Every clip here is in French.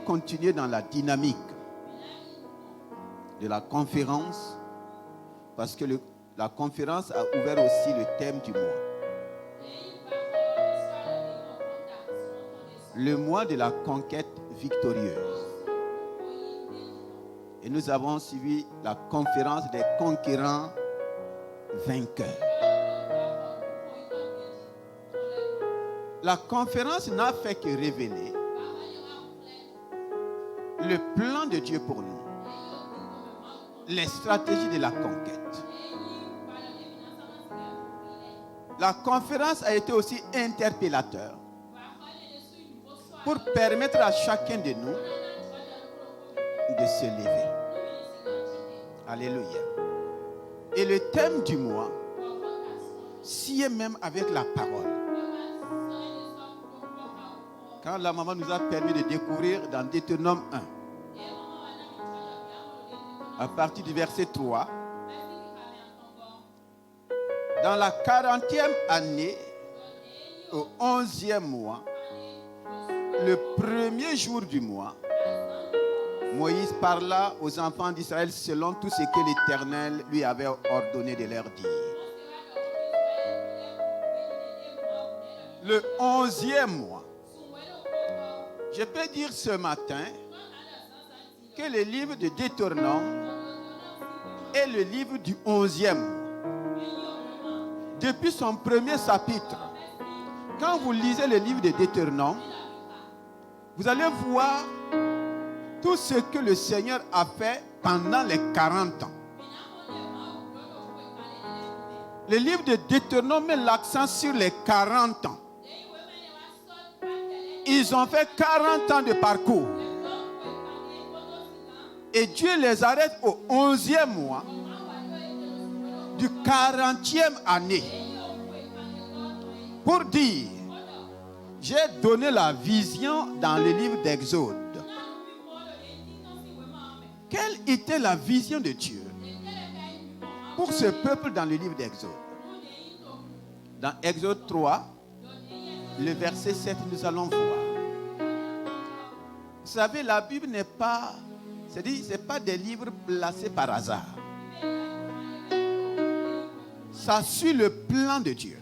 continuer dans la dynamique de la conférence parce que la conférence a ouvert aussi le thème du mois. Le mois de la conquête victorieuse. Et nous avons suivi la conférence des conquérants vainqueurs. La conférence n'a fait que révéler le plan de Dieu pour nous, les stratégies de la conquête. La conférence a été aussi interpellateur pour permettre à chacun de nous de se lever. Alléluia. Et le thème du mois s'y est même avec la parole. Quand la maman nous a permis de découvrir dans Deutéronome 1, à partir du verset 3, dans la 40e année, au 11e mois, le premier jour du mois, Moïse parla aux enfants d'Israël selon tout ce que l'Éternel lui avait ordonné de leur dire. Le 11e mois, je peux dire ce matin que le livre de Deutéronome est le livre du 11e mois. Depuis son premier chapitre, quand vous lisez le livre de Deutéronome, vous allez voir tout ce que le Seigneur a fait pendant les 40 ans. Le livre de Deutéronome met l'accent sur les 40 ans. Ils ont fait 40 ans de parcours. Et Dieu les arrête au 11e mois du 40e année pour dire: j'ai donné la vision dans le livre d'Exode. Quelle était la vision de Dieu pour ce peuple dans le livre d'Exode? Dans Exode 3, le verset 7, nous allons voir. Vous savez, la Bible n'est pas, c'est pas des livres placés par hasard. Ça suit le plan de Dieu.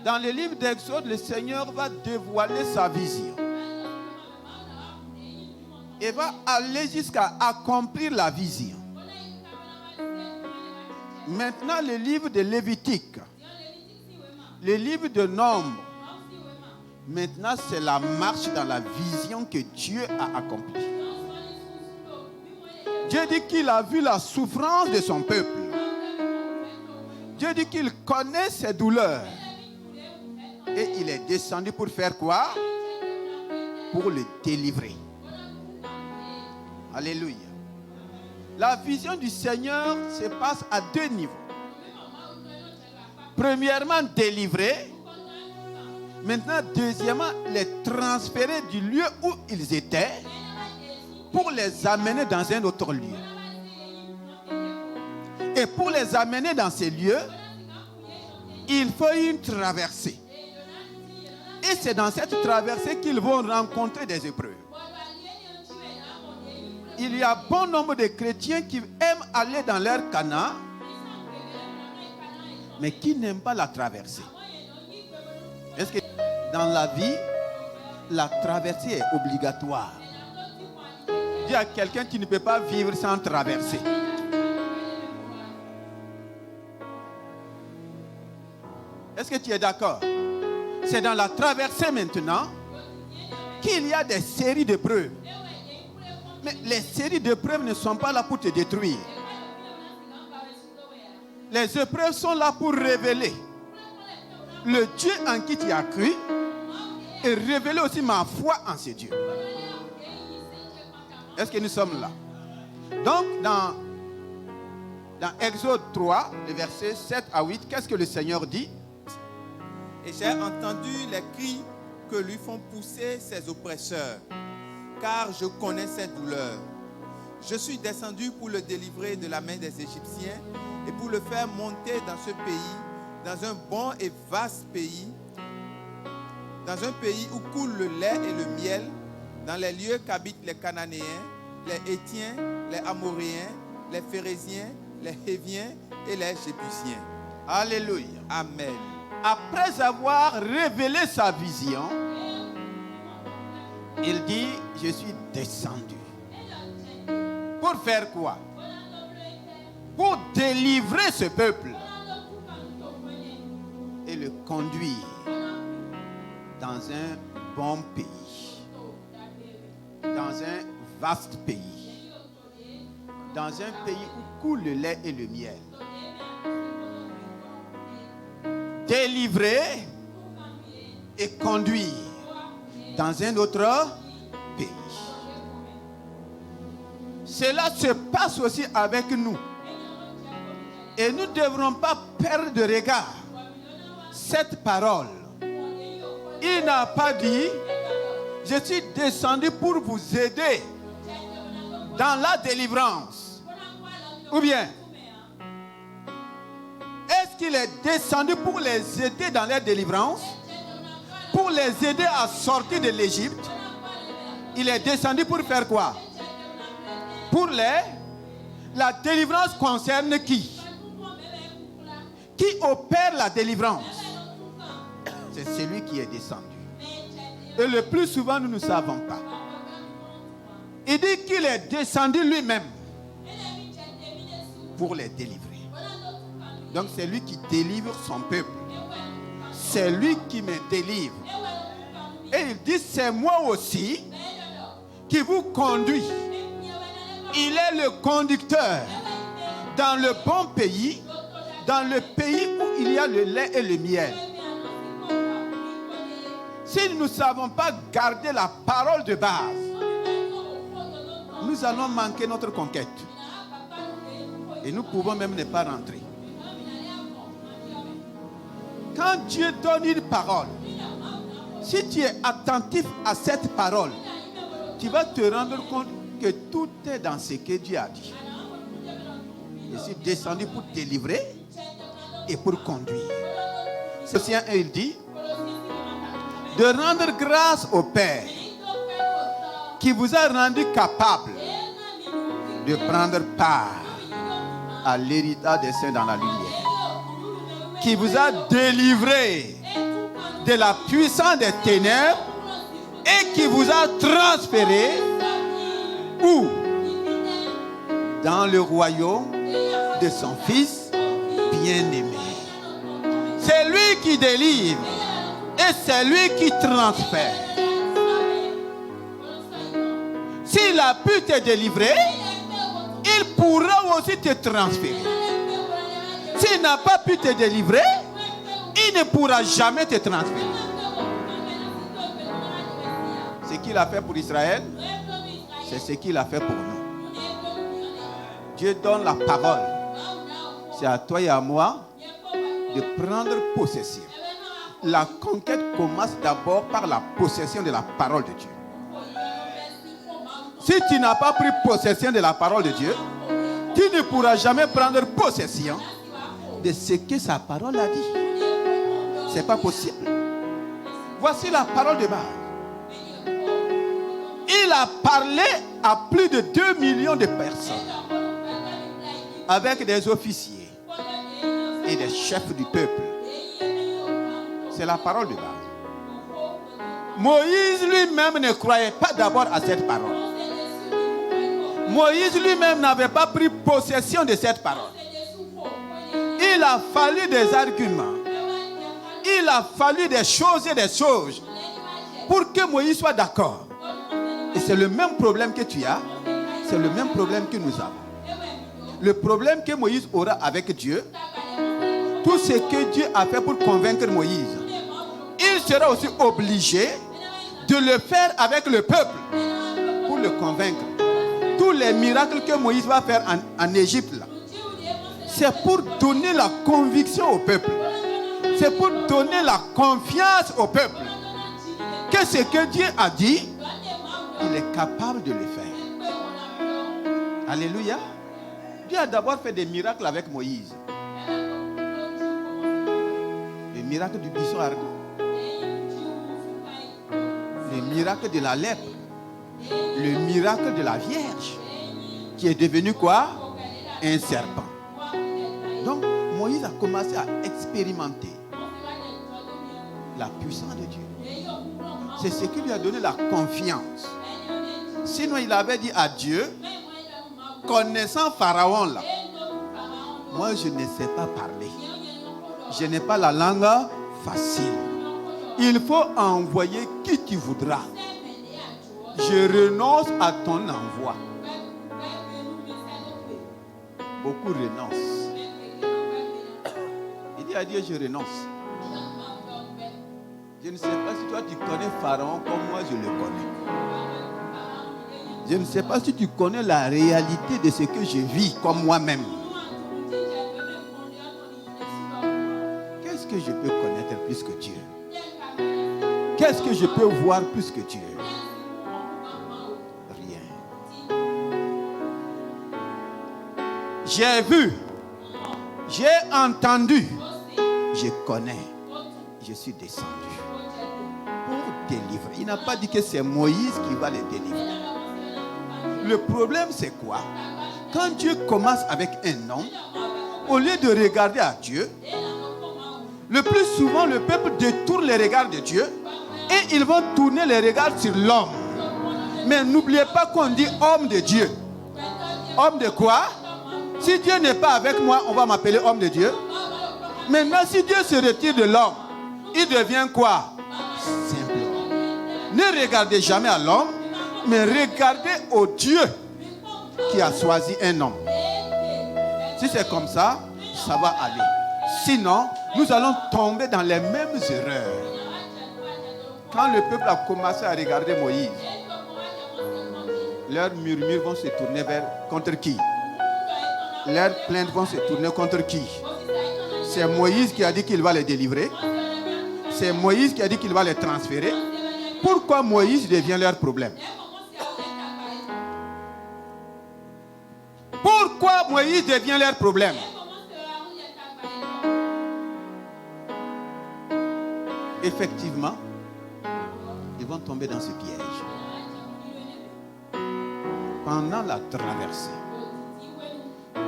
Dans le livre d'Exode, le Seigneur va dévoiler sa vision. Et va aller jusqu'à accomplir la vision. Maintenant, le livre de Lévitique, le livre de Nombre, maintenant c'est la marche dans la vision que Dieu a accomplie. Dieu dit qu'il a vu la souffrance de son peuple. Dieu dit qu'il connaît ses douleurs. Et il est descendu pour faire quoi? Pour le délivrer. Alléluia. La vision du Seigneur se passe à deux niveaux. Premièrement, délivrer. Maintenant, deuxièmement, les transférer du lieu où ils étaient pour les amener dans un autre lieu. Et pour les amener dans ces lieux, il faut une traversée. Et c'est dans cette traversée qu'ils vont rencontrer des épreuves. Il y a bon nombre de chrétiens qui aiment aller dans leur Canaan, mais qui n'aiment pas la traversée. Est-ce que dans la vie, la traversée est obligatoire? Dis à quelqu'un qui ne peut pas vivre sans traverser. Est-ce que tu es d'accord? C'est dans la traversée maintenant qu'il y a des séries d'épreuves. Mais les séries d'épreuves ne sont pas là pour te détruire. Les épreuves sont là pour révéler le Dieu en qui tu as cru et révéler aussi ma foi en ce Dieu. Est-ce que nous sommes là? Donc, dans Exode 3, le verset 7 à 8, qu'est-ce que le Seigneur dit? Et j'ai entendu les cris que lui font pousser ses oppresseurs, car je connais ses douleurs. Je suis descendu pour le délivrer de la main des Égyptiens et pour le faire monter dans ce pays, dans un bon et vaste pays, dans un pays où coule le lait et le miel, dans les lieux qu'habitent les Cananéens, les Héthiens, les Amoréens, les Phérésiens, les Héviens et les Jébusiens. Alléluia. Amen. Après avoir révélé sa vision, il dit, je suis descendu. Pour faire quoi? Pour délivrer ce peuple et le conduire dans un bon pays, dans un vaste pays, dans un pays où coule le lait et le miel. Délivrer et conduire dans un autre pays. Cela se passe aussi avec nous. Et nous ne devrons pas perdre de regard cette parole. Il n'a pas dit, je suis descendu pour vous aider dans la délivrance. Ou bien, est-ce qu'il est descendu pour les aider dans leur délivrance? Pour les aider à sortir de l'Égypte? Il est descendu pour faire quoi? Pour la délivrance concerne qui? Qui opère la délivrance? C'est celui qui est descendu. Et le plus souvent, nous ne savons pas. Il dit qu'il est descendu lui-même pour les délivrer. Donc c'est lui qui délivre son peuple. C'est lui qui me délivre. Et il dit, c'est moi aussi qui vous conduit. Il est le conducteur dans le bon pays, dans le pays où il y a le lait et le miel. Si nous ne savons pas garder la parole de base, nous allons manquer notre conquête. Et nous pouvons même ne pas rentrer. Quand Dieu donne une parole, si tu es attentif à cette parole, tu vas te rendre compte que tout est dans ce que Dieu a dit. Je suis descendu pour délivrer et pour conduire. Colossiens 1, il dit de rendre grâce au Père qui vous a rendu capable de prendre part à l'héritage des saints dans la lumière, qui vous a délivré de la puissance des ténèbres et qui vous a transféré où? Dans le royaume de son Fils bien-aimé. C'est lui qui délivre et c'est lui qui transfère. S'il a pu te délivrer, il pourra aussi te transférer. S'il n'a pas pu te délivrer, il ne pourra jamais te transférer. Ce qu'il a fait pour Israël, c'est ce qu'il a fait pour nous. Dieu donne la parole. C'est à toi et à moi de prendre possession. La conquête commence d'abord par la possession de la parole de Dieu. Si tu n'as pas pris possession de la parole de Dieu, tu ne pourras jamais prendre possession de ce que sa parole a dit. Ce n'est pas possible. Voici la parole de base. Il a parlé à plus de 2 millions de personnes avec des officiers et des chefs du peuple. C'est la parole de base. Moïse lui-même ne croyait pas d'abord à cette parole. Moïse lui-même n'avait pas pris possession de cette parole. Il a fallu des arguments. Il a fallu des choses et des choses pour que Moïse soit d'accord. Et c'est le même problème que tu as. C'est le même problème que nous avons. Le problème que Moïse aura avec Dieu, tout ce que Dieu a fait pour convaincre Moïse, il sera aussi obligé de le faire avec le peuple pour le convaincre. Tous les miracles que Moïse va faire en Égypte, là, c'est pour donner la conviction au peuple. C'est pour donner la confiance au peuple que ce que Dieu a dit, il est capable de le faire. Alléluia. Dieu a d'abord fait des miracles avec Moïse. Le miracle du buisson ardent. Le miracle de la lèpre. le miracle de la Vierge, qui est devenu quoi? Un serpent. Donc, Moïse a commencé à expérimenter la puissance de Dieu. C'est ce qui lui a donné la confiance. Sinon, il avait dit à Dieu, connaissant Pharaon là, moi je ne sais pas parler. Je n'ai pas la langue facile. Il faut envoyer qui tu voudras. Je renonce à ton envoi. Beaucoup renoncent. Il dit à Dieu, je renonce. Je ne sais pas si toi tu connais Pharaon comme moi je le connais. Je ne sais pas si tu connais la réalité de ce que je vis comme moi-même. Qu'est-ce que je peux connaître plus que Dieu? Qu'est-ce que je peux voir plus que Dieu? Rien. J'ai vu, j'ai entendu, je connais, je suis descendu pour délivrer. Il n'a pas dit que c'est Moïse qui va les délivrer. Le problème c'est quoi? Quand Dieu commence avec un homme, au lieu de regarder à Dieu, le plus souvent le peuple détourne les regards de Dieu et ils vont tourner les regards sur l'homme. Mais n'oubliez pas qu'on dit homme de Dieu. Homme de quoi? Si Dieu n'est pas avec moi, on va m'appeler homme de Dieu. Maintenant, si Dieu se retire de l'homme, il devient quoi? Simple. Ne regardez jamais à l'homme, mais regardez au Dieu qui a choisi un homme. Si c'est comme ça, ça va aller. Sinon, nous allons tomber dans les mêmes erreurs. Quand le peuple a commencé à regarder Moïse, leurs murmures vont se tourner contre qui? Leurs plaintes vont se tourner contre qui? C'est Moïse qui a dit qu'il va les délivrer. C'est Moïse qui a dit qu'il va les transférer. Pourquoi Moïse devient leur problème? Pourquoi Moïse devient leur problème? Effectivement, ils vont tomber dans ce piège. Pendant la traversée,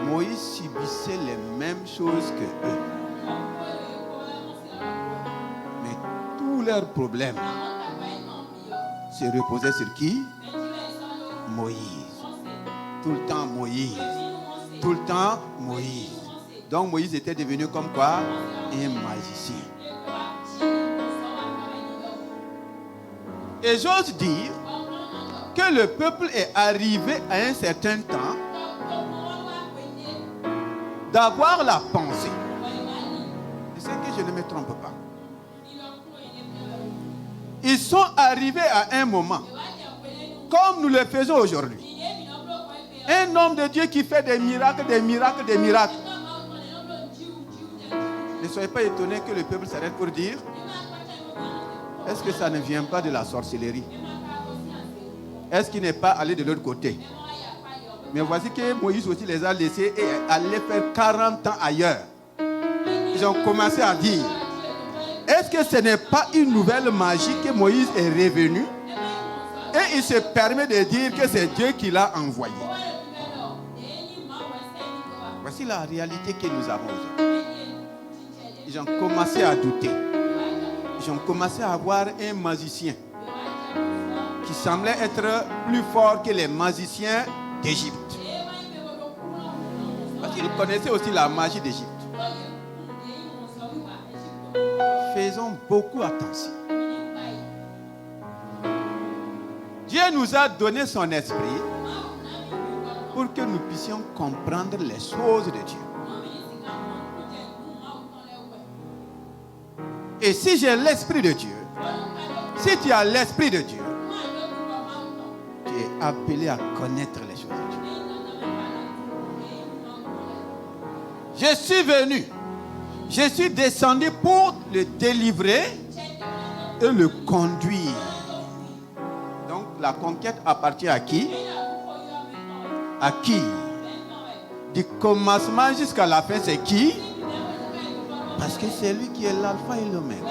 Moïse subissait les mêmes choses que eux. Mais tous leurs problèmes se reposaient sur qui? Moïse. Tout le temps Moïse. Tout le temps Moïse. Donc Moïse était devenu comme quoi? Un magicien. Et j'ose dire que le peuple est arrivé à un certain temps d'avoir la pensée. C'est que je ne me trompe pas. Ils sont arrivés à un moment, comme nous le faisons aujourd'hui. Un homme de Dieu qui fait des miracles, des miracles, des miracles. Ne soyez pas étonnés que le peuple s'arrête pour dire, est-ce que ça ne vient pas de la sorcellerie? Est-ce qu'il n'est pas allé de l'autre côté? Mais voici que Moïse aussi les a laissés et allait faire 40 ans ailleurs. Ils ont commencé à dire, est-ce que ce n'est pas une nouvelle magie que Moïse est revenu? Et il se permet de dire que c'est Dieu qui l'a envoyé. Voici la réalité que nous avons aujourd'hui. Ils ont commencé à douter. Ils ont commencé à avoir un magicien qui semblait être plus fort que les magiciens d'Égypte. Parce qu'ils connaissaient aussi la magie d'Égypte. Faisons beaucoup attention. Dieu nous a donné son esprit pour que nous puissions comprendre les choses de Dieu. Et si j'ai l'esprit de Dieu, si tu as l'esprit de Dieu, tu es appelé à connaître les choses de Dieu. Je suis venu, je suis descendu pour le délivrer et le conduire. Donc la conquête appartient à qui? À qui? Du commencement jusqu'à la fin, c'est qui? Parce que c'est lui qui est l'alpha et l'oméga.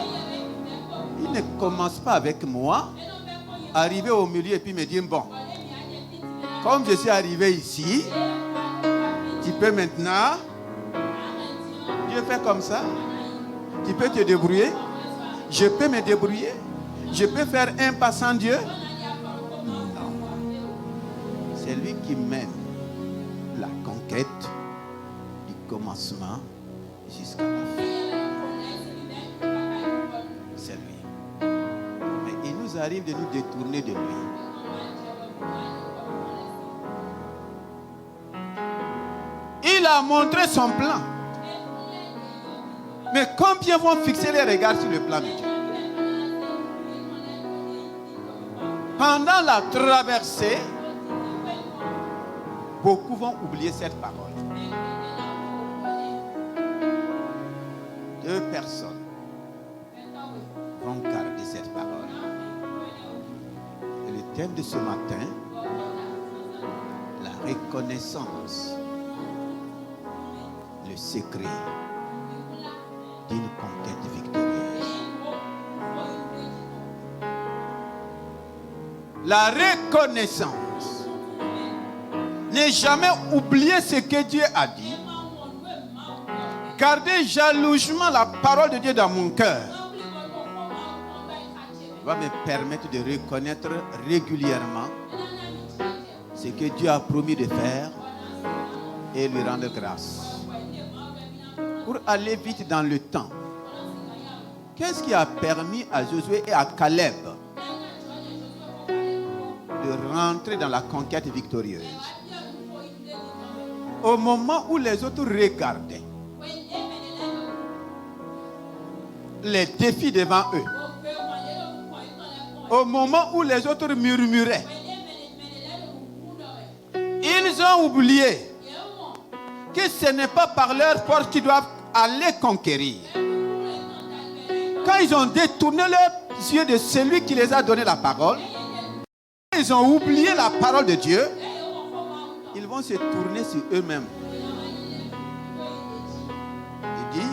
Il ne commence pas avec moi arriver au milieu et puis me dire, bon, comme je suis arrivé ici, tu peux maintenant, Dieu fait comme ça, tu peux te débrouiller, je peux me débrouiller, je peux faire un pas sans Dieu. Non, c'est lui qui mène la conquête du commencement jusqu'à la fin. C'est lui. Mais il nous arrive de nous détourner de lui. Il a montré son plan. Mais combien vont fixer les regards sur le plan de Dieu? Pendant la traversée, beaucoup vont oublier cette parole. 2 personnes vont garder cette parole. Et le thème de ce matin, la reconnaissance, le secret d'une conquête victorieuse. La reconnaissance. Ne jamais oublier ce que Dieu a dit. Garder jalousement la parole de Dieu dans mon cœur va me permettre de reconnaître régulièrement ce que Dieu a promis de faire et lui rendre grâce. Pour aller vite dans le temps, qu'est-ce qui a permis à Josué et à Caleb de rentrer dans la conquête victorieuse? Au moment où les autres regardaient les défis devant eux, au moment où les autres murmuraient, ils ont oublié que ce n'est pas par leur force qu'ils doivent aller conquérir. Quand ils ont détourné leurs yeux de celui qui les a donné la parole, ils ont oublié la parole de Dieu, ils vont se tourner sur eux-mêmes. Il dit,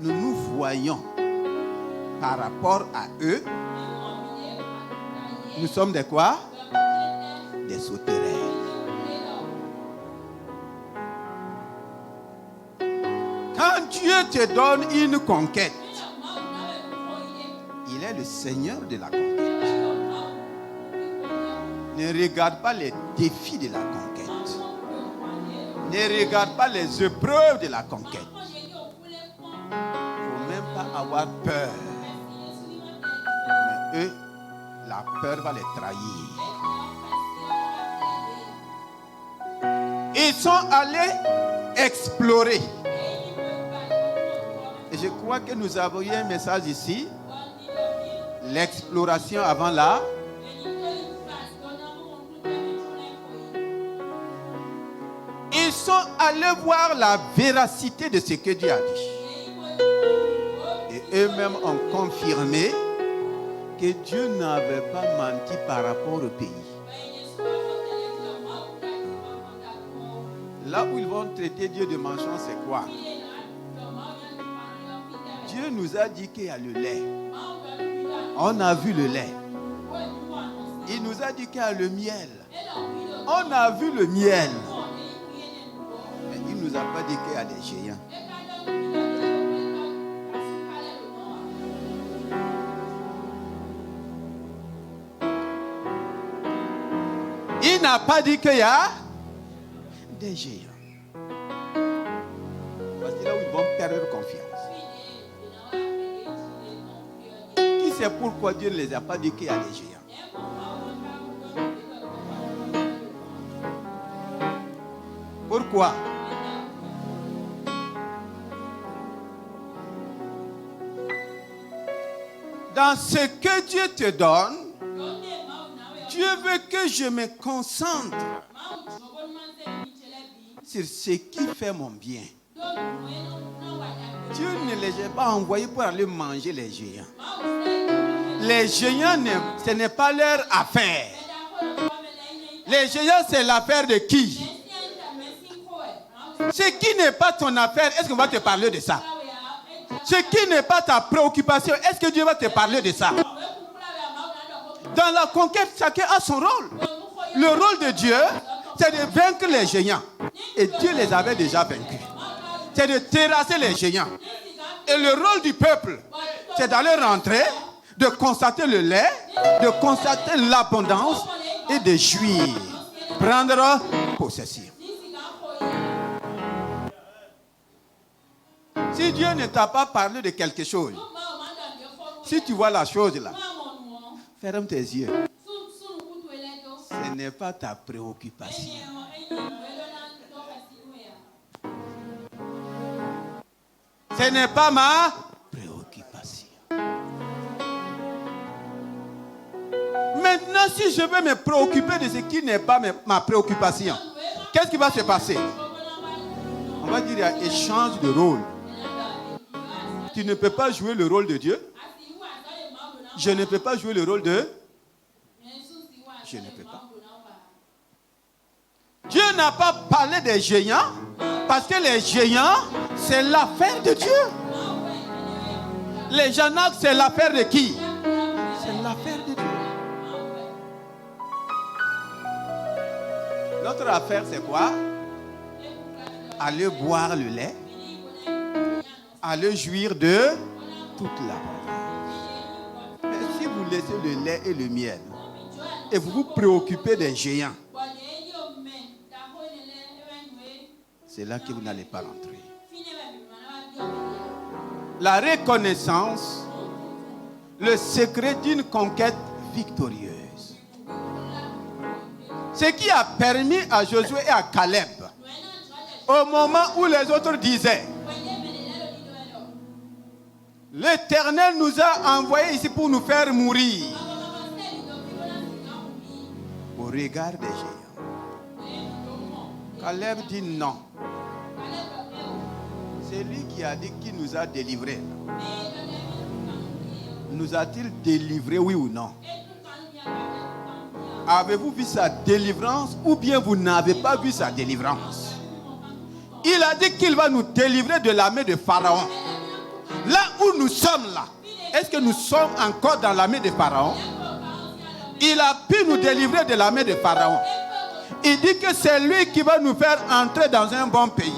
nous nous voyons par rapport à eux, nous sommes des quoi? Des sauterelles. Quand Dieu te donne une conquête, il est le Seigneur de la conquête. Ne regarde pas les défis de la conquête. Ne regarde pas les épreuves de la conquête. Il ne faut même pas avoir peur. Mais eux, la peur va les trahir. Ils sont allés explorer. Et je crois que nous avons eu un message ici. L'exploration avant la. Ils sont allés voir la véracité de ce que Dieu a dit. Et eux-mêmes ont confirmé que Dieu n'avait pas menti par rapport au pays. Là où ils vont traiter Dieu de menchant, c'est quoi? Dieu nous a dit qu'il y a le lait. On a vu le lait. Il nous a dit qu'il y a le miel. On a vu le miel. Mais il ne nous a pas dit qu'il y a des géants. Il n'a pas dit qu'il y a des géants. Parce que là où ils vont perdre confiance. Qui sait pourquoi Dieu ne les a pas dit qu'il y a des géants? Pourquoi? Dans ce que Dieu te donne, Dieu veut que je me concentre sur ce qui fait mon bien. Dieu ne les a pas envoyés pour aller manger les géants. Les géants, ce n'est pas leur affaire. Les géants, c'est l'affaire de qui? Ce qui n'est pas ton affaire, est-ce qu'on va te parler de ça? Ce qui n'est pas ta préoccupation, est-ce que Dieu va te parler de ça? Dans la conquête, chacun a son rôle. Le rôle de Dieu, c'est de vaincre les géants. Et Dieu les avait déjà vaincus. C'est de terrasser les géants. Et le rôle du peuple, c'est d'aller rentrer, de constater le lait, de constater l'abondance et de jouir. Prendre possession. Si Dieu ne t'a pas parlé de quelque chose, si tu vois la chose là, ferme tes yeux. Ce n'est pas ta préoccupation. Ce n'est pas ma préoccupation. Maintenant, si je veux me préoccuper de ce qui n'est pas ma préoccupation, qu'est-ce qui va se passer? On va dire qu'il y a échange de rôle. Tu ne peux pas jouer le rôle de Dieu. Je ne peux pas jouer le rôle de... Je ne peux pas. Dieu n'a pas parlé des géants parce que les géants, c'est l'affaire de Dieu. Les géants, c'est l'affaire de qui? C'est l'affaire de Dieu. Notre affaire, c'est quoi? Aller boire le lait, aller jouir de toute l'abondance. Mais si vous laissez le lait et le miel et vous vous préoccupez des géants, c'est là que vous n'allez pas rentrer. La reconnaissance, le secret d'une conquête victorieuse. Ce qui a permis à Josué et à Caleb, au moment où les autres disaient, l'Éternel nous a envoyés ici pour nous faire mourir, au regard des géants, Caleb dit non. C'est lui qui a dit qu'il nous a délivrés. Nous a-t-il délivrés, oui ou non? Avez-vous vu sa délivrance ou bien vous n'avez pas vu sa délivrance? Il a dit qu'il va nous délivrer de la main de Pharaon. Là où nous sommes là, est-ce que nous sommes encore dans la main de Pharaon? Il a pu nous délivrer de la main de Pharaon. Il dit que c'est lui qui va nous faire entrer dans un bon pays.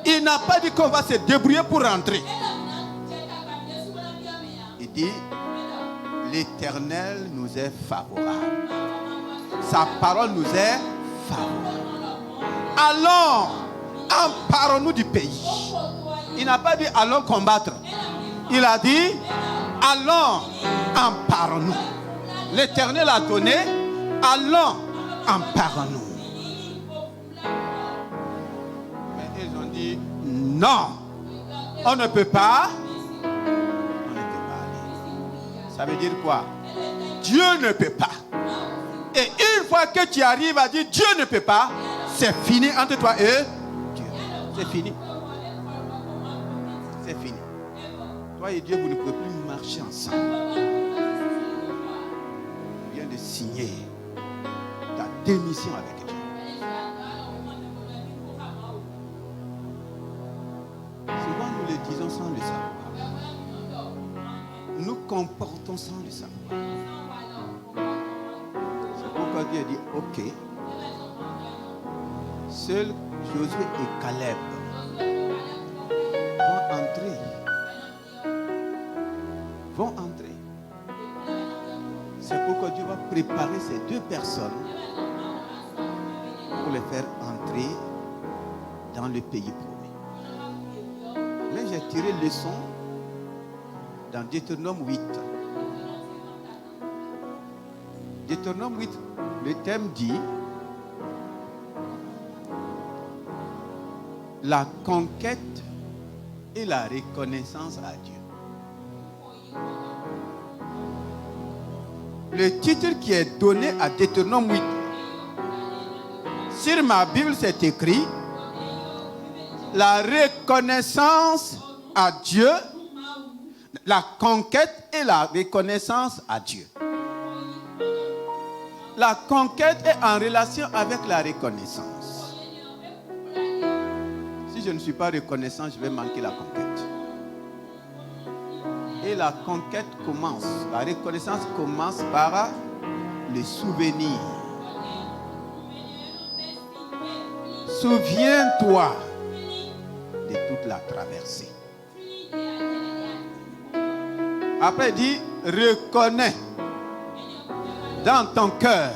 Il n'a pas dit qu'on va se débrouiller pour rentrer. Il dit, l'Éternel nous est favorable. Sa parole nous est favorable. Allons, emparons-nous du pays. Il n'a pas dit allons combattre. Il a dit allons, emparons-nous. L'Éternel a donné, allons, emparons-nous. Mais ils ont dit non, on ne peut pas. On ne peut pas aller. Ça veut dire quoi? Dieu ne peut pas. Et une fois que tu arrives à dire Dieu ne peut pas, c'est fini entre toi et Dieu. C'est fini. C'est fini. Toi et Dieu, vous ne pouvez plus marcher ensemble. Tu viens de signer ta démission avec Dieu. Souvent nous le disons sans le savoir. Nous comportons sans le savoir. C'est pourquoi Dieu dit ok. Seuls Josué et Caleb vont entrer. C'est pourquoi Dieu va préparer ces deux personnes pour les faire entrer dans le pays promis. Mais j'ai tiré leçon dans Deutéronome 8. Deutéronome 8, le thème dit la conquête et la reconnaissance à Dieu. Le titre qui est donné à Deutéronome 8, sur ma Bible c'est écrit la reconnaissance à Dieu, la conquête et la reconnaissance à Dieu. La conquête est en relation avec la reconnaissance. Si je ne suis pas reconnaissant, je vais manquer la conquête. Et la conquête commence, la reconnaissance commence par le souvenir. Souviens-toi de toute la traversée. Après, il dit, reconnais dans ton cœur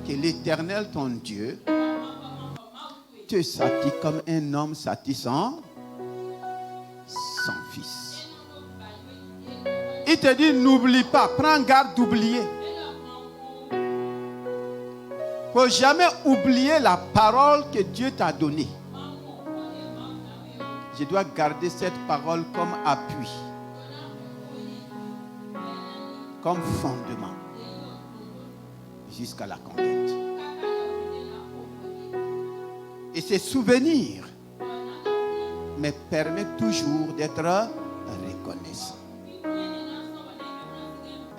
que l'Éternel, ton Dieu, te satit comme un homme satisfait son fils. Il te dit, n'oublie pas, prends garde d'oublier. Il ne faut jamais oublier la parole que Dieu t'a donnée. Je dois garder cette parole comme appui, comme fondement, jusqu'à la conquête. Et ces souvenirs me permettent toujours d'être reconnaissant.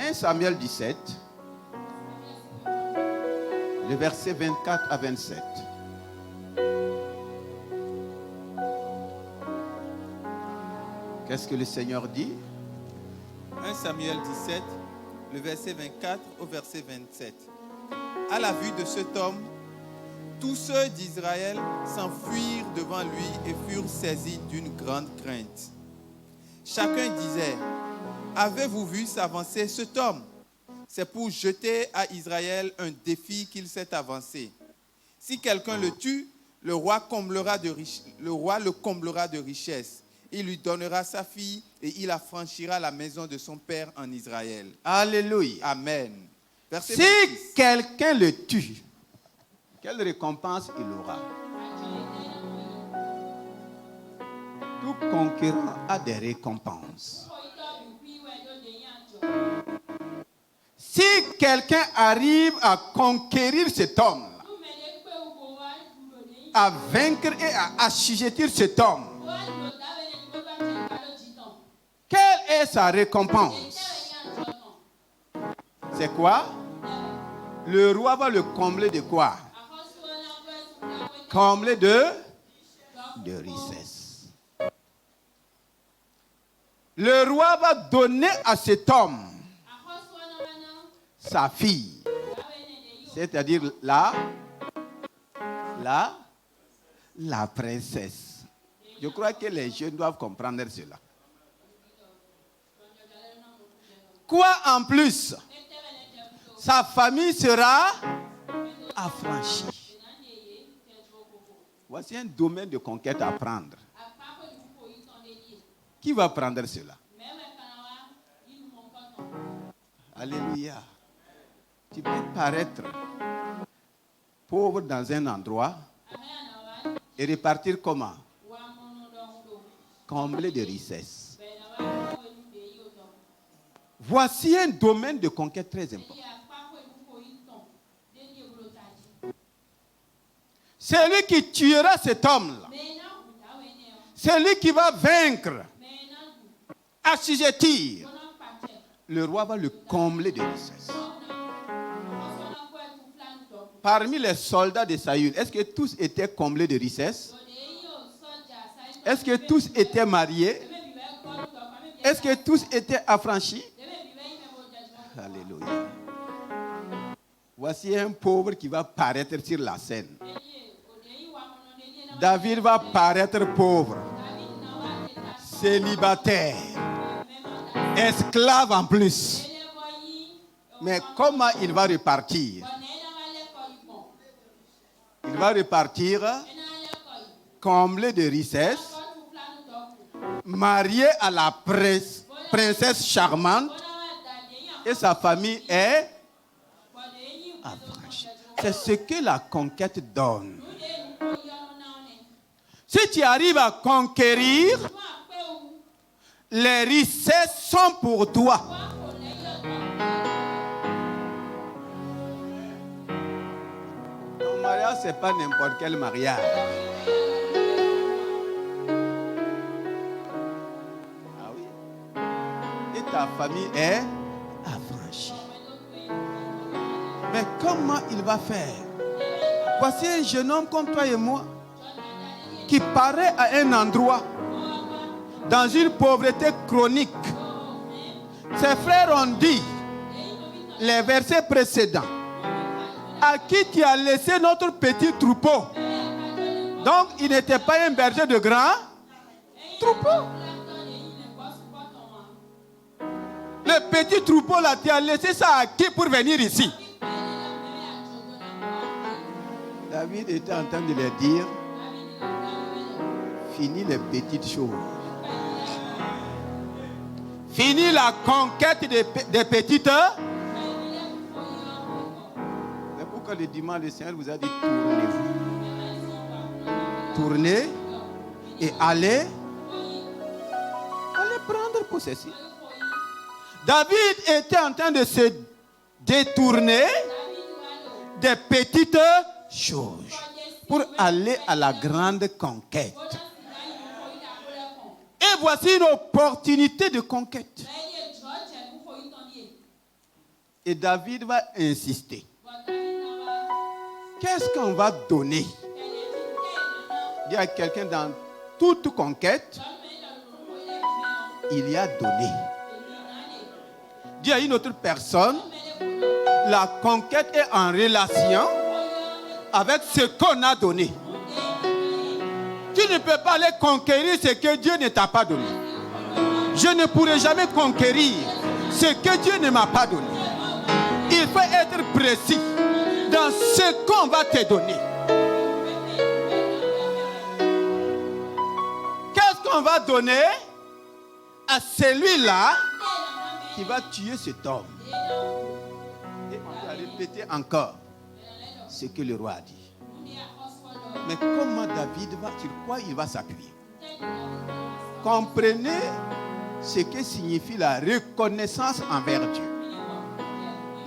1 Samuel 17, le verset 24 à 27. Qu'est-ce que le Seigneur dit? 1 Samuel 17, le verset 24 au verset 27. À la vue de cet homme, tous ceux d'Israël s'enfuirent devant lui et furent saisis d'une grande crainte. Chacun disait, avez-vous vu s'avancer cet homme? C'est pour jeter à Israël un défi qu'il s'est avancé. Si quelqu'un le tue, le roi le comblera de richesses. Il lui donnera sa fille et il affranchira la maison de son père en Israël. Alléluia. Amen. Verset Si 26. quelqu'un le tue, quelle récompense il aura? Tout conquérant a des récompenses. Si quelqu'un arrive à conquérir cet homme, à vaincre et à assujettir cet homme, quelle est sa récompense? C'est quoi? Le roi va le combler de quoi? Combler de richesse. Le roi va donner à cet homme sa fille, c'est-à-dire la princesse. Je crois que les jeunes doivent comprendre cela. Quoi en plus? Sa famille sera affranchie. Voici un domaine de conquête à prendre. Qui va prendre cela? Alléluia. Tu peux paraître pauvre dans un endroit et repartir comment? Comblé de richesses. Voici un domaine de conquête très important. Celui qui tuera cet homme-là, celui qui va vaincre, assujettir, le roi va le combler de richesses. Parmi les soldats de Saül, est-ce que tous étaient comblés de richesses? Est-ce que tous étaient mariés? Est-ce que tous étaient affranchis? Alléluia. Voici un pauvre qui va paraître sur la scène. David va paraître pauvre, célibataire, esclave en plus. Mais comment il va repartir? Il va repartir comblé de richesses, marié à la princesse charmante, et sa famille est affranchie. C'est ce que la conquête donne. Si tu arrives à conquérir, les richesses sont pour toi. Ton mariage, ce n'est pas n'importe quel mariage. Ah oui. Et ta famille est affranchie. Mais comment il va faire? Voici un jeune homme comme toi et moi qui paraît à un endroit dans une pauvreté chronique. Ses frères ont dit, les versets précédents, à qui tu as laissé notre petit troupeau? Donc, il n'était pas un berger de grand troupeau. Le petit troupeau là, tu as laissé ça à qui pour venir ici? David était en train de leur dire, fini les petites choses. Fini la conquête des petites. C'est pourquoi le dimanche, le Seigneur vous a dit, tournez-vous. Tournez et allez prendre possession. David était en train de se détourner des petites choses pour aller à la grande conquête. Et voici une opportunité de conquête. Et David va insister. Qu'est-ce qu'on va donner? Il y a quelqu'un dans toute conquête, il y a donné. Il y a une autre personne, la conquête est en relation avec ce qu'on a donné. Tu ne peux pas aller conquérir ce que Dieu ne t'a pas donné. Je ne pourrai jamais conquérir ce que Dieu ne m'a pas donné. Il faut être précis dans ce qu'on va te donner. Qu'est-ce qu'on va donner à celui-là qui va tuer cet homme? Et on va répéter encore ce que le roi a dit. Mais comment David va, sur quoi il va s'appuyer? Comprenez ce que signifie la reconnaissance envers Dieu.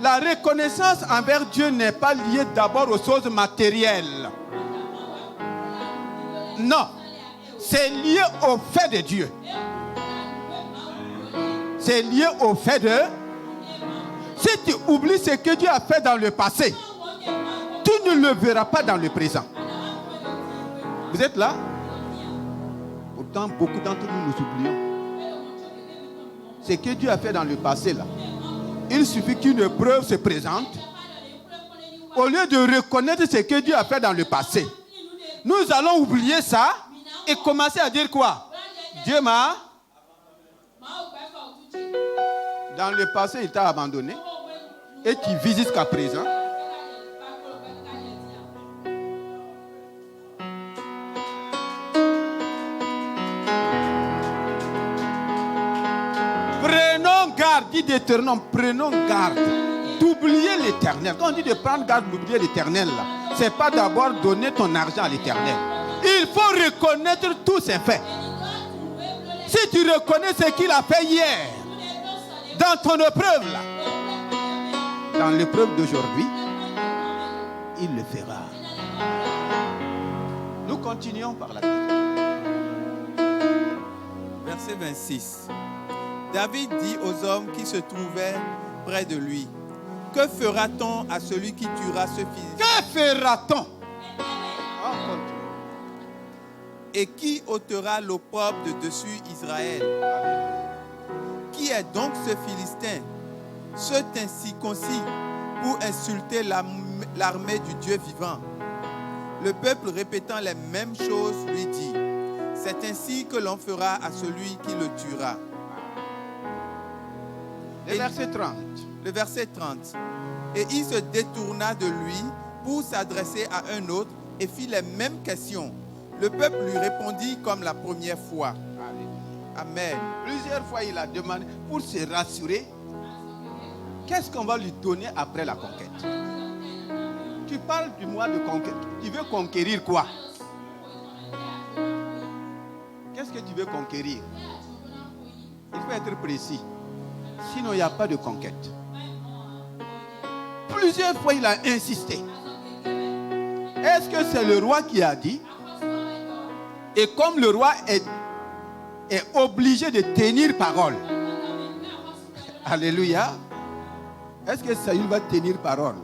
La reconnaissance envers Dieu n'est pas liée d'abord aux choses matérielles. Non, c'est lié au fait de Dieu. C'est lié au fait de... Si tu oublies ce que Dieu a fait dans le passé, tu ne le verras pas dans le présent. Vous êtes là? Pourtant, beaucoup d'entre nous nous oublions. Ce que Dieu a fait dans le passé, là, il suffit qu'une preuve se présente. Au lieu de reconnaître ce que Dieu a fait dans le passé, nous allons oublier ça et commencer à dire quoi? Dieu m'a... Dans le passé, il t'a abandonné et tu vis jusqu'à présent. Prenons garde, dit d'Éternel, prenons garde d'oublier l'Éternel. Quand on dit de prendre garde d'oublier l'Éternel, ce n'est pas d'abord donner ton argent à l'Éternel. Il faut reconnaître tous ses faits. Si tu reconnais ce qu'il a fait hier, dans ton épreuve là, dans l'épreuve d'aujourd'hui, il le fera. Nous continuons par la suite. Verset 26. David dit aux hommes qui se trouvaient près de lui, que fera-t-on à celui qui tuera ce fils? Que fera-t-on? Et qui ôtera l'opprobre de dessus Israël? Qui est donc ce Philistin, cet incirconcis, pour insulter l'armée du Dieu vivant? Le peuple, répétant les mêmes choses, lui dit, c'est ainsi que l'on fera à celui qui le tuera. Le verset 30. Le verset 30. Et il se détourna de lui pour s'adresser à un autre et fit les mêmes questions. Le peuple lui répondit comme la première fois. Amen. Plusieurs fois, il a demandé pour se rassurer. Qu'est-ce qu'on va lui donner après la conquête? Tu parles du mois de conquête. Tu veux conquérir quoi? Qu'est-ce que tu veux conquérir? Il faut être précis. Sinon, il n'y a pas de conquête. Plusieurs fois, il a insisté. Est-ce que c'est le roi qui a dit? Et comme le roi est obligé de tenir parole. Alléluia. Est-ce que Saül va tenir parole?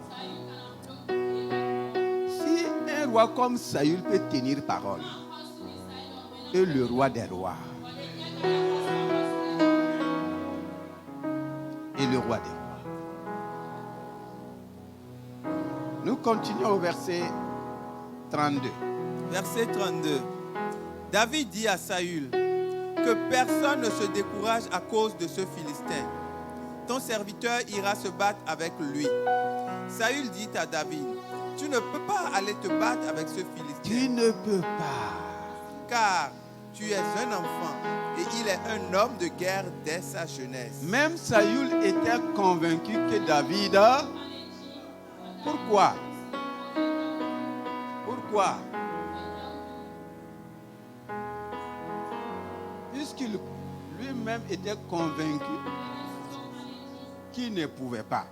Si un roi comme Saül peut tenir parole, et le roi des rois, Et le roi des rois. Nous continuons au verset 32. Verset 32. David dit à Saül que personne ne se décourage à cause de ce Philistin. Ton serviteur ira se battre avec lui. Saül dit à David, tu ne peux pas aller te battre avec ce Philistin. Tu ne peux pas. Car tu es un enfant et il est un homme de guerre dès sa jeunesse. Même Saül était convaincu que David... Pourquoi? Pourquoi? Puisqu'il lui-même était convaincu qu'il ne pouvait pas.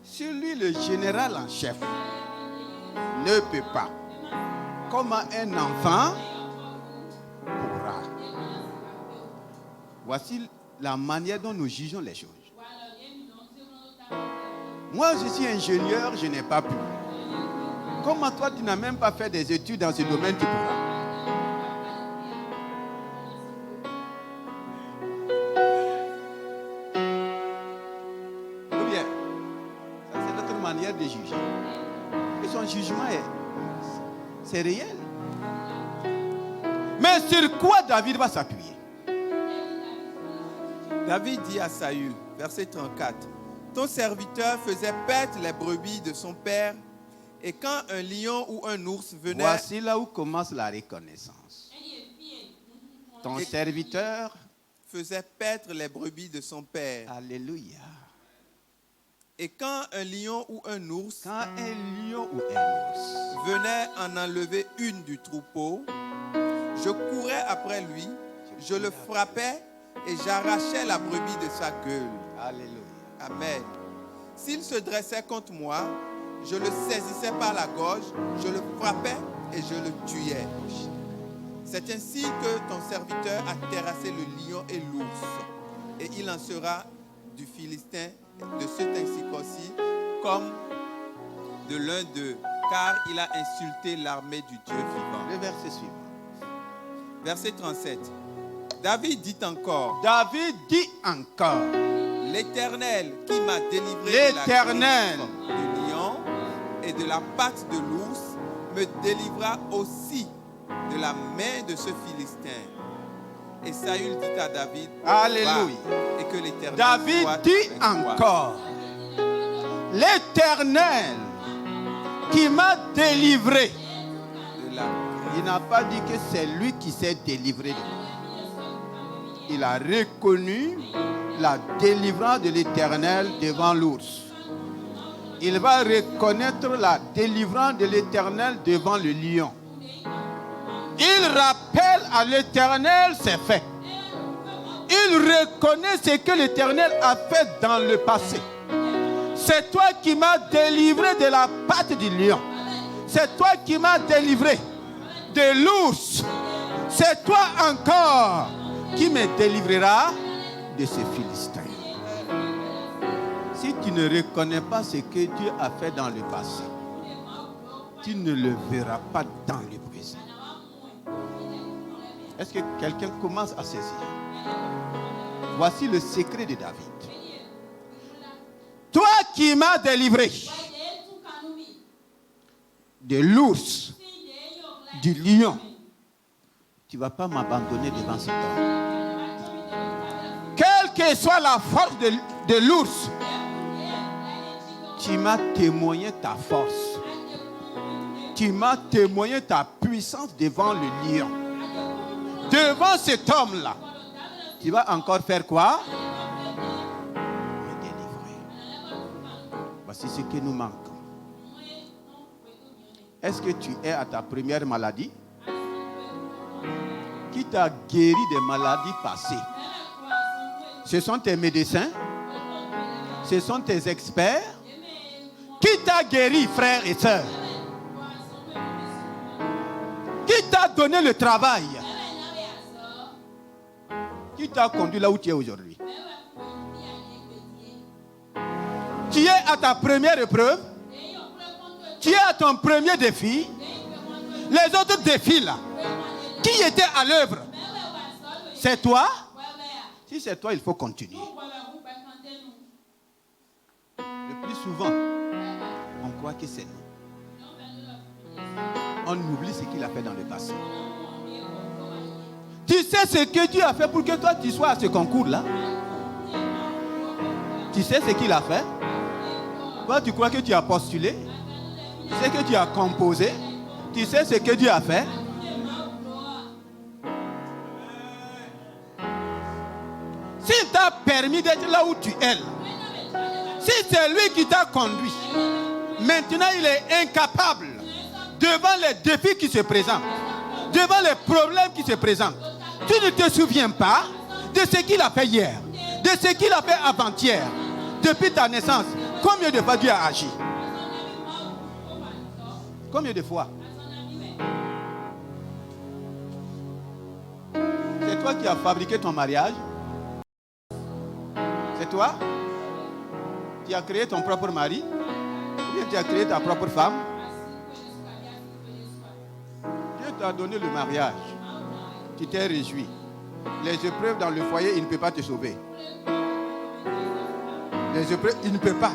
Si lui, le général en chef, ne peut pas, comment un enfant pourra? Voici la manière dont nous jugeons les choses. Moi, je suis ingénieur, je n'ai pas pu. Comment toi, tu n'as même pas fait des études dans ce domaine, tu pourras? Ou bien, ça c'est notre manière de juger. Et son jugement, c'est réel. Mais sur quoi David va s'appuyer? David dit à Saül, verset 34, ton serviteur faisait paître les brebis de son père, et quand un lion ou un ours venait... Voici là où commence la reconnaissance. Ton serviteur faisait paître les brebis de son père. Alléluia. Et quand un lion ou un ours... Quand un lion ou un ours venait en enlever une du troupeau, je courais après lui, je le frappais et j'arrachais la brebis de sa gueule. Alléluia. Amen. S'il se dressait contre moi, je le saisissais par la gorge, je le frappais et je le tuais. C'est ainsi que ton serviteur a terrassé le lion et l'ours. Et il en sera du Philistin, de cet incirconcis, comme de l'un d'eux, car il a insulté l'armée du Dieu vivant. Le verset suivant. Verset 37. David dit encore. David dit encore. L'Éternel qui m'a délivré de la L'Éternel griffe du lion et de la patte de l'ours me délivra aussi de la main de ce Philistin. Et Saül dit à David, Alléluia. va, et que l'Éternel David soit dit avec toi. encore. L'Éternel qui m'a délivré. De la... Il n'a pas dit que c'est lui qui s'est délivré de moi. Il a reconnu la délivrance de l'Éternel devant l'ours. Il va reconnaître la délivrance de l'Éternel devant le lion. Il rappelle à l'Éternel ses faits. Il reconnaît ce que l'Éternel a fait dans le passé. C'est toi qui m'as délivré de la patte du lion. C'est toi qui m'as délivré de l'ours. C'est toi encore qui me délivrera de ces Philistins. Si tu ne reconnais pas ce que Dieu a fait dans le passé, tu ne le verras pas dans le présent. Est-ce que quelqu'un commence à saisir? Voici le secret de David. Toi qui m'as délivré de l'ours, du lion, tu ne vas pas m'abandonner devant cet homme. Quelle que soit la force de l'ours, tu m'as témoigné ta force. Tu m'as témoigné ta puissance devant le lion. Devant cet homme-là, tu vas encore faire quoi? Me délivrer. Voici ce que nous manquons. Est-ce que tu es à ta première maladie? Qui t'a guéri des maladies passées? Ce sont tes médecins? Ce sont tes experts? Qui t'a guéri, frères et sœurs? Qui t'a donné le travail? Qui t'a conduit là où tu es aujourd'hui? Tu es à ta première épreuve? Tu es à ton premier défi? Les autres défis là, qui étaient à l'œuvre? C'est toi? Si c'est toi, il faut continuer. Le plus souvent, on croit que c'est nous. On oublie ce qu'il a fait dans le passé. Tu sais ce que Dieu a fait pour que toi tu sois à ce concours-là? Tu sais ce qu'il a fait? Toi, tu crois que tu as postulé? Tu sais que tu as composé? Tu sais ce que Dieu a fait? S'il t'a permis d'être là où tu es, si c'est lui qui t'a conduit, maintenant il est incapable devant les défis qui se présentent, devant les problèmes qui se présentent. Tu ne te souviens pas de ce qu'il a fait hier, de ce qu'il a fait avant-hier, depuis ta naissance. Combien de fois Dieu a agi? Combien de fois? C'est toi qui as fabriqué ton mariage? C'est toi? Tu as créé ton propre mari? Ou bien tu as créé ta propre femme? Dieu t'a donné le mariage. Tu t'es réjoui. Les épreuves dans le foyer, il ne peut pas te sauver. Les épreuves, il ne peut pas.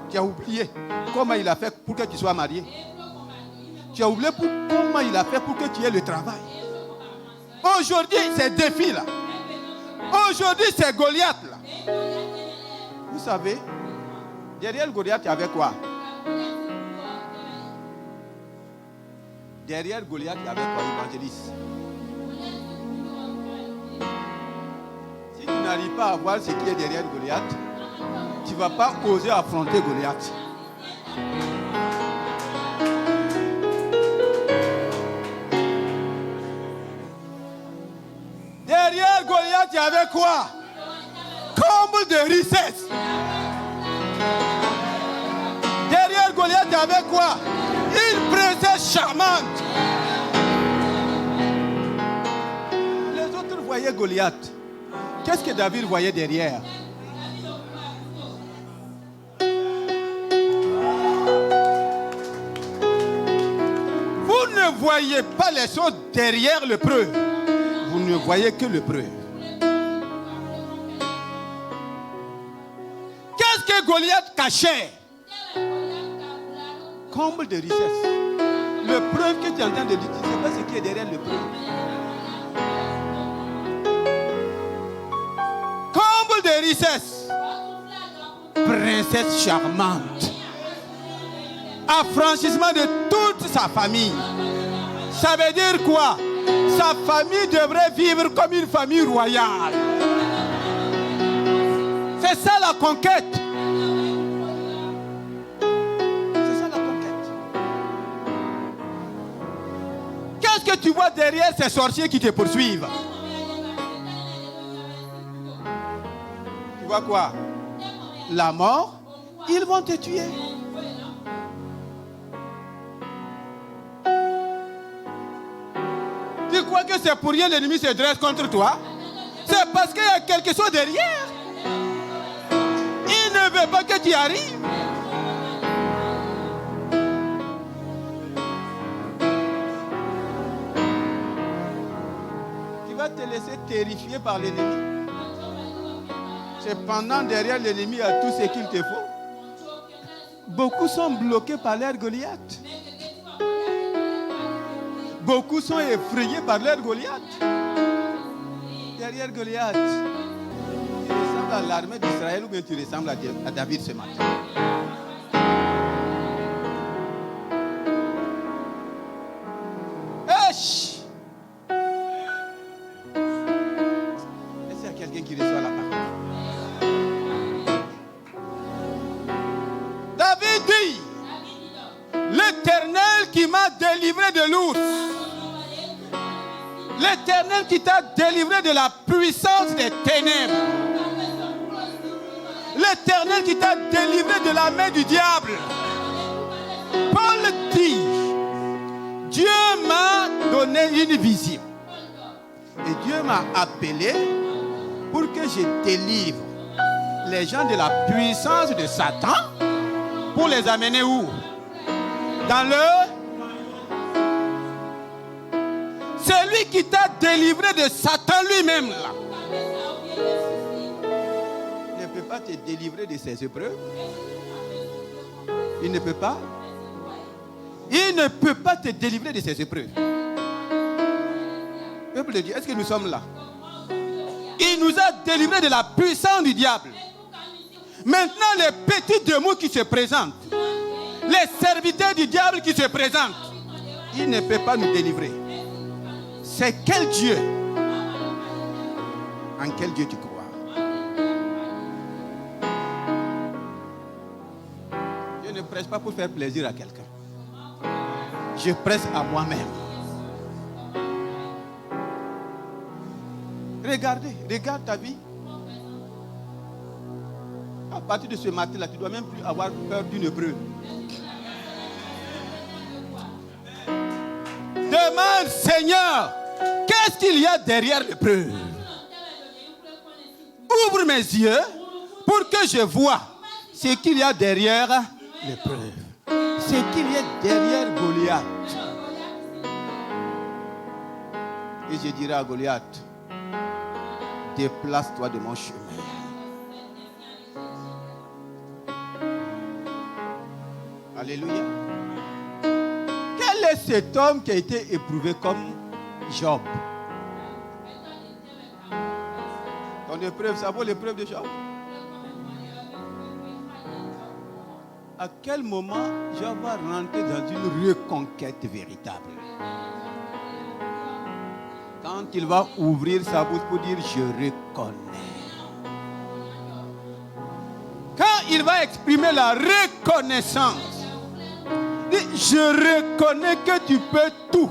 Tu as oublié comment il a fait pour que tu sois marié. Tu as oublié comment il a fait pour que tu aies le travail. Aujourd'hui, c'est défi là. Aujourd'hui, c'est Goliath là. Vous savez, derrière Goliath, il y avait quoi? Derrière Goliath, il y avait quoi, évangéliste? Si tu n'arrives pas à voir ce qui est derrière Goliath, tu ne vas pas oser affronter Goliath. Derrière Goliath, il y avait quoi? Comble de richesse. Derrière Goliath, il y avait quoi? Une princesse charmante. Les autres voyaient Goliath. Qu'est-ce que David voyait derrière? Vous ne voyez pas les choses derrière le preux. Vous ne voyez que le preux. Qu'est-ce que Goliath cachait? Comble de richesse. Le preuve que tu es en train de dire, ce n'est pas ce qui est derrière le preuve. Comble de richesse. Princesse charmante. Affranchissement de toute sa famille. Ça veut dire quoi? Sa famille devrait vivre comme une famille royale. C'est ça la conquête. C'est ça la conquête. Qu'est-ce que tu vois derrière ces sorciers qui te poursuivent? Tu vois quoi? La mort, ils vont te tuer. Tu crois que c'est pour rien l'ennemi se dresse contre toi? C'est parce qu'il y a quelque chose derrière. Il ne veut pas que tu arrives. Tu vas te laisser terrifier par l'ennemi. Cependant, derrière l'ennemi, il y a tout ce qu'il te faut. Beaucoup sont bloqués par l'air Goliath. Beaucoup sont effrayés par l'air Goliath. Derrière Goliath, tu ressembles à l'armée d'Israël ou bien tu ressembles à David ce matin. Est-ce qu'il y a quelqu'un qui reçoit la parole? David dit, l'Éternel qui m'a délivré de l'ours. L'Éternel qui t'a délivré de la puissance des ténèbres. L'Éternel qui t'a délivré de la main du diable. Paul dit, Dieu m'a donné une vision. Et Dieu m'a appelé pour que je délivre les gens de la puissance de Satan pour les amener où? Dans le... C'est lui Celui qui t'a délivré de Satan lui-même là, il ne peut pas te délivrer de ses épreuves. Il ne peut pas. Il ne peut pas te délivrer de ses épreuves. Peuple de Dieu, est-ce que nous sommes là? Il nous a délivrés de la puissance du diable. Maintenant, les petits démons qui se présentent, les serviteurs du diable qui se présentent, il ne peut pas nous délivrer. C'est quel Dieu? En quel Dieu tu crois? Je ne prêche pas pour faire plaisir à quelqu'un. Je prêche à moi-même. Regarde ta vie. À partir de ce matin-là, tu ne dois même plus avoir peur d'une épreuve. Demande, Seigneur, qu'est-ce qu'il y a derrière l'épreuve? Ouvre mes yeux pour que je vois ce qu'il y a derrière l'épreuve. Ce qu'il y a derrière Goliath. Et je dirai à Goliath, déplace-toi de mon chemin. Alléluia. Quel est cet homme qui a été éprouvé comme Job? Ton épreuve, ça vaut l'épreuve de Job? À quel moment Job va rentrer dans une reconquête véritable? Quand il va ouvrir sa bouche pour dire je reconnais. Quand il va exprimer la reconnaissance. Je reconnais que tu peux tout.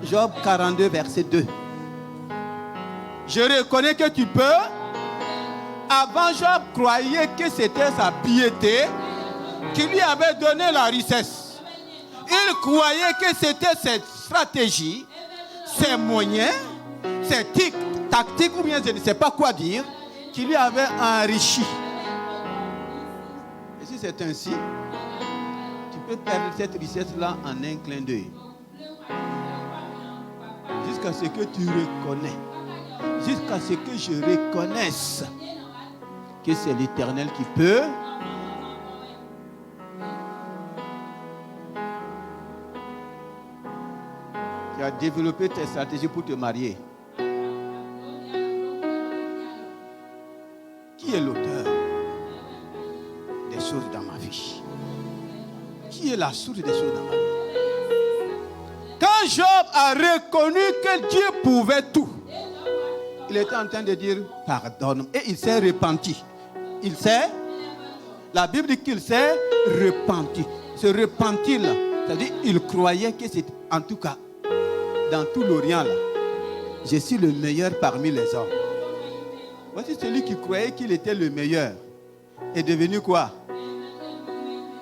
Job 42, verset 2. Je reconnais que tu peux. Avant, Job croyait que c'était sa piété qui lui avait donné la richesse. Il croyait que c'était cette stratégie, ses moyens, ses tactiques, ou bien je ne sais pas quoi dire, qui lui avait enrichi. Et si c'est ainsi, tu peux perdre cette richesse-là en un clin d'œil. Jusqu'à ce que tu reconnais. Jusqu'à ce que je reconnaisse que c'est l'Éternel qui peut. Tu as développé tes stratégies pour te marier. Qui est l'auteur des choses dans ma vie? Qui est la source des choses dans ma vie? Quand Job a reconnu que Dieu pouvait tout, il était en train de dire pardonne. Et il s'est repenti. Il s'est, la Bible dit qu'il s'est repenti. Ce repentir-là, c'est-à-dire il croyait que c'est, en tout cas, dans tout l'Orient là, je suis le meilleur parmi les hommes. Voici celui qui croyait qu'il était le meilleur est devenu quoi?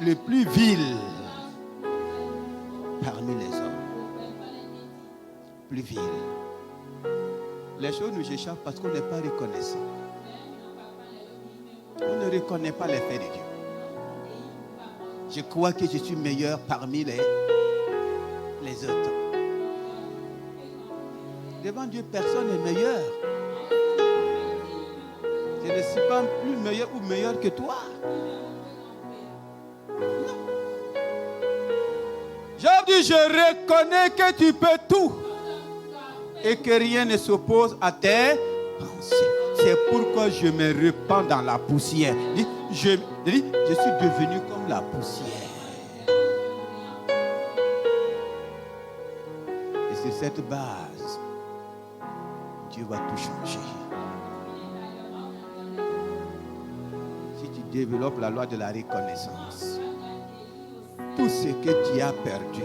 Le plus vil parmi les hommes. Plus vil. Les choses nous échappent parce qu'on n'est pas reconnaissant. On ne reconnaît pas les faits de Dieu. Je crois que je suis meilleur parmi les autres. Devant Dieu, personne n'est meilleur. Je ne suis pas plus meilleur ou meilleur que toi. Non. Job dit, je reconnais que tu peux tout et que rien ne s'oppose à tes pensées. C'est pourquoi je me repens dans la poussière. Je suis devenu comme la poussière. Et sur cette base, Dieu va tout changer. Si tu développes la loi de la reconnaissance, tout ce que tu as perdu,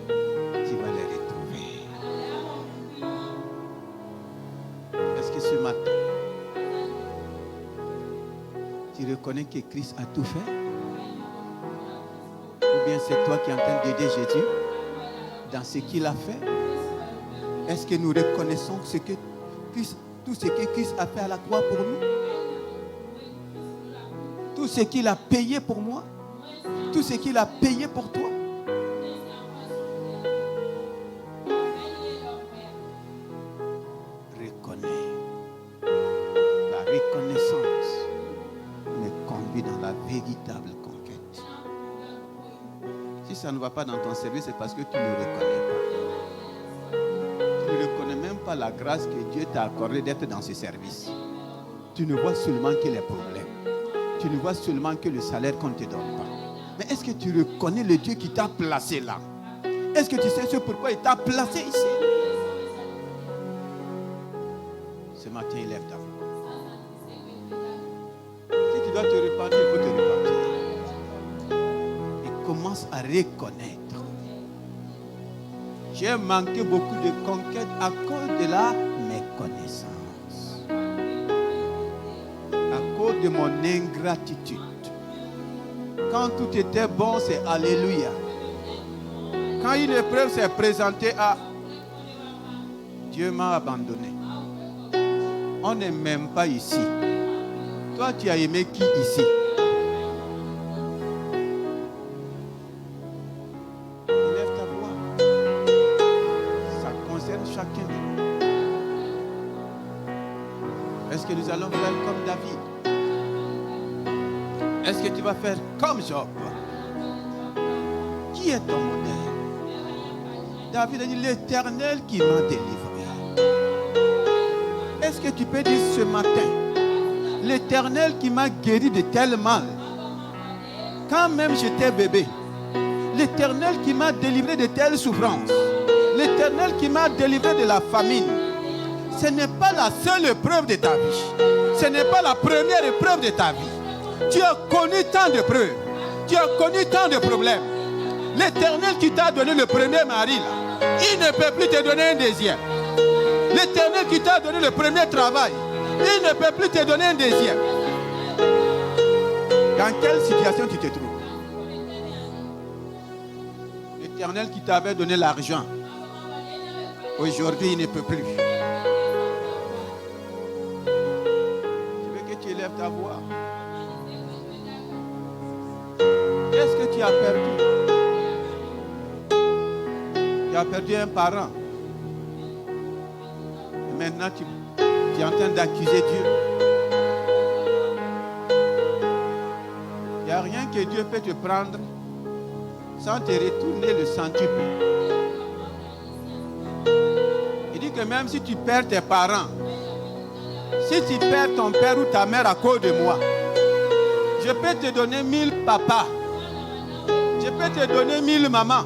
tu vas le retrouver. Est-ce que ce matin, tu reconnais que Christ a tout fait? Ou bien c'est toi qui es en train d'aider Jésus dans ce qu'il a fait? Est-ce que nous reconnaissons ce que Christ, tout ce que Christ a fait à la croix pour nous? Tout ce qu'il a payé pour moi? Tout ce qu'il a payé pour toi? Si ça ne va pas dans ton service, c'est parce que tu ne reconnais pas. Tu ne reconnais même pas la grâce que Dieu t'a accordée d'être dans ce service. Tu ne vois seulement que les problèmes. Tu ne vois seulement que le salaire qu'on ne te donne pas. Mais est-ce que tu reconnais le Dieu qui t'a placé là? Est-ce que tu sais ce pourquoi il t'a placé ici? Ce matin, élève ta voix. Si tu dois te repentir, il faut te repentir. Et commence à reconnaître. J'ai manqué beaucoup de conquêtes à cause de la méconnaissance. À cause de mon ingratitude. Quand tout était bon, c'est Alléluia. Quand une épreuve s'est présentée, Dieu m'a abandonné. On n'est même pas ici. Toi, tu as aimé qui ici? Élève ta voix. Ça concerne chacun de nous. Est-ce que nous allons faire comme David? Est-ce que tu vas faire comme Job? Qui est ton modèle? David a dit, l'Éternel qui m'a délivré. Est-ce que tu peux dire ce matin, l'Éternel qui m'a guéri de tel mal, quand même j'étais bébé, l'Éternel qui m'a délivré de telle souffrance, l'Éternel qui m'a délivré de la famine. Ce n'est pas la seule épreuve de ta vie. Ce n'est pas la première épreuve de ta vie. Tu as connu tant de preuves. Tu as connu tant de problèmes. L'Éternel qui t'a donné le premier mari, là, il ne peut plus te donner un deuxième. L'Éternel qui t'a donné le premier travail, il ne peut plus te donner un deuxième. Dans quelle situation tu te trouves? L'Éternel qui t'avait donné l'argent, aujourd'hui il ne peut plus. Je veux que tu élèves ta voix. Qu'est-ce que tu as perdu? Tu as perdu un parent. Et maintenant tu es en train d'accuser Dieu. Il n'y a rien que Dieu peut te prendre sans te retourner le centuple. Il dit que même si tu perds tes parents, si tu perds ton père ou ta mère à cause de moi, je peux te donner 1000 papas. Je peux te donner 1000 mamans.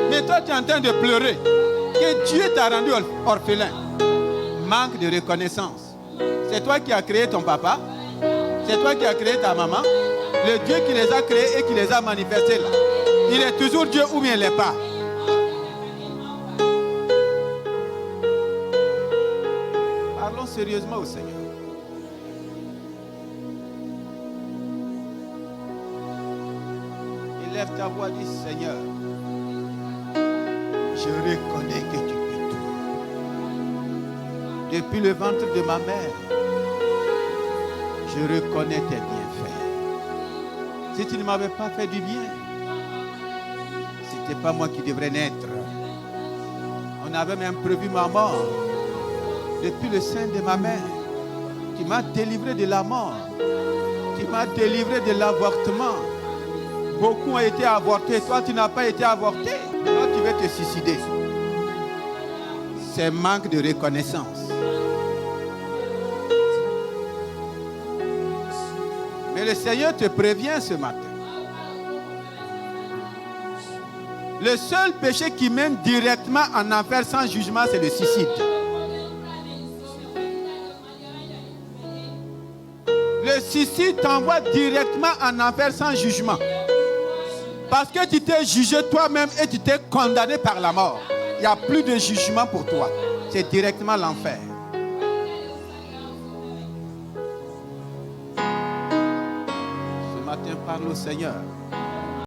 Mais toi, tu es en train de pleurer que Dieu t'a rendu orphelin. Manque de reconnaissance. C'est toi qui as créé ton papa. C'est toi qui as créé ta maman. Le Dieu qui les a créés et qui les a manifestés là. Il est toujours Dieu ou bien il n'est pas. Parlons sérieusement au Seigneur. Élève ta voix, dis Seigneur, je reconnais que tu peux tout. Depuis le ventre de ma mère, je reconnais tes bienfaits. Si tu ne m'avais pas fait du bien, ce n'était pas moi qui devrais naître. On avait même prévu ma mort. Depuis le sein de ma mère, tu m'as délivré de la mort. Tu m'as délivré de l'avortement. Beaucoup ont été avortés. Toi, tu n'as pas été avorté. Toi, tu veux te suicider. C'est manque de reconnaissance. Mais le Seigneur te prévient ce matin. Le seul péché qui mène directement en enfer sans jugement, c'est le suicide. Le suicide t'envoie directement en enfer sans jugement. Parce que tu t'es jugé toi-même et tu t'es condamné par la mort. Il n'y a plus de jugement pour toi. C'est directement l'enfer. Ce matin, parle au Seigneur.